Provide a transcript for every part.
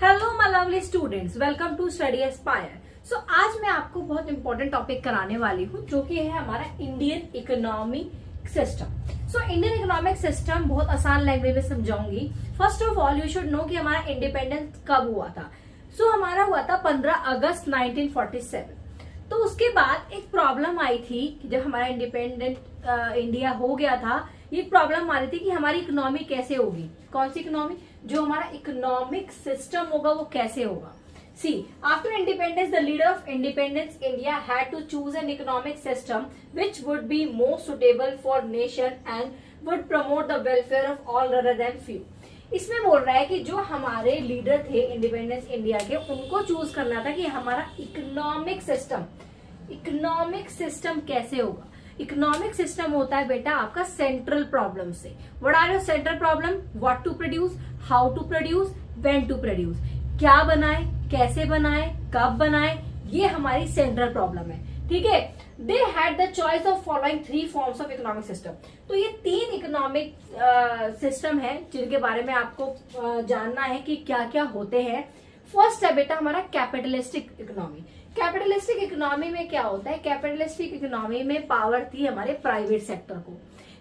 Hello my lovely students, welcome to study aspire. So आज मैं आपको बहुत इंपॉर्टेंट टॉपिक कराने वाली हूँ जो कि है हमारा Indian economic system. So Indian economic system बहुत आसान लैंग्वेज में समझाऊंगी। First of all you should know कि हमारा इंडिपेंडेंस कब हुआ था। सो हमारा हुआ था 15 अगस्त 1947। तो उसके बाद एक प्रॉब्लम आई थी कि जब हमारा इंडिपेंडेंट इंडिया हो गया था, ये प्रॉब्लम आ रही थी कि हमारी इकोनॉमी कैसे होगी। कौन सी इकोनॉमी? जो हमारा इकोनॉमिक सिस्टम होगा वो कैसे होगा। See, after independence the leader of independence India had to choose an economic system which would be more suitable for nation and would promote the welfare of all rather than few. इसमें बोल रहा है कि जो हमारे leader थे independence India के, उनको चूज करना था कि हमारा इकोनॉमिक सिस्टम कैसे होगा। इकोनॉमिक सिस्टम होता है बेटा आपका सेंट्रल प्रॉब्लम से। What are your central problem? What to produce, how to produce, when to produce. क्या बनाए, कैसे बनाए, कब बनाए, ये हमारी सेंट्रल प्रॉब्लम है। ठीक है। They had the choice of following 3 forms of economic system. तो ये 3 इकोनॉमिक सिस्टम है जिनके बारे में आपको जानना है कि क्या क्या होते हैं। फर्स्ट है बेटा हमारा कैपिटलिस्टिक इकोनॉमी। कैपिटलिस्टिक इकोनॉमी में क्या होता है? कैपिटलिस्टिक इकोनॉमी में पावर थी हमारे प्राइवेट सेक्टर को,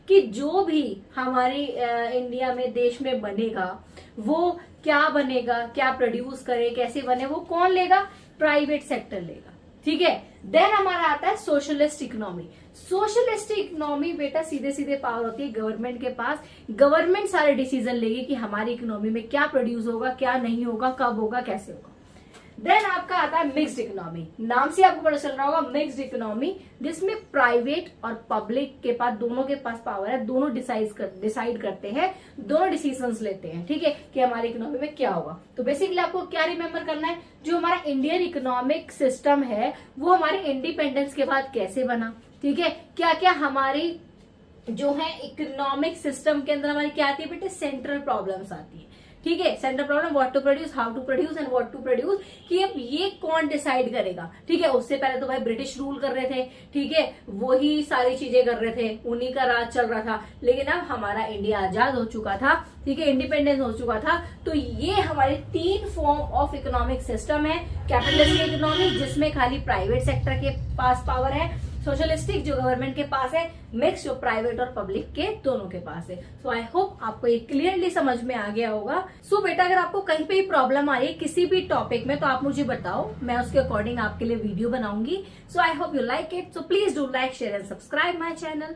कि जो भी हमारी इंडिया में देश में बनेगा वो क्या बनेगा, क्या प्रोड्यूस करे, कैसे बने, वो कौन लेगा? प्राइवेट सेक्टर लेगा। ठीक है। देन हमारा आता है सोशलिस्ट इकोनॉमी। सोशलिस्ट इकोनॉमी बेटा सीधे सीधे पावर होती है गवर्नमेंट के पास। गवर्नमेंट सारे डिसीजन लेगी कि हमारी इकोनॉमी में क्या प्रोड्यूस होगा, क्या नहीं होगा, कब होगा, कैसे होगा। देन आपका आता है मिक्स्ड इकोनॉमी। नाम से आपको पता चल रहा होगा मिक्स्ड इकोनॉमी, जिसमें प्राइवेट और पब्लिक के पास, दोनों के पास पावर है। दोनों डिसाइड करते हैं, दोनों डिसीजंस लेते हैं। ठीक है, कि हमारी इकोनॉमी में क्या होगा। तो बेसिकली आपको क्या रिमेम्बर करना है? जो हमारा इंडियन इकोनॉमिक सिस्टम है वो हमारे इंडिपेंडेंस के बाद कैसे बना। ठीक है। क्या क्या हमारी जो है इकोनॉमिक सिस्टम के अंदर हमारी क्या आती है बेटे? सेंट्रल प्रॉब्लम्स आती है। ठीक है। Central problem, what to produce, how to produce and what to produce, कि अब ये कौन डिसाइड करेगा। ठीक है। उससे पहले तो भाई ब्रिटिश रूल कर रहे थे। ठीक है। वही सारी चीजें कर रहे थे, उन्हीं का राज चल रहा था। लेकिन अब हमारा इंडिया आजाद हो चुका था। ठीक है। इंडिपेंडेंस हो चुका था। तो ये हमारे 3 फॉर्म ऑफ इकोनॉमिक सिस्टम है। कैपिटलिस्टिक इकोनॉमी जिसमें खाली प्राइवेट सेक्टर के पास पावर है, सोशलिस्टिक जो गवर्नमेंट के पास है, मिक्स जो प्राइवेट और पब्लिक के दोनों के पास है। सो आई होप आपको ये क्लियरली समझ में आ गया होगा। सो बेटा अगर आपको कहीं पे भी प्रॉब्लम आ रही है किसी भी टॉपिक में तो आप मुझे बताओ, मैं उसके अकॉर्डिंग आपके लिए वीडियो बनाऊंगी। So I hope you like it. So please do like, share and subscribe my channel.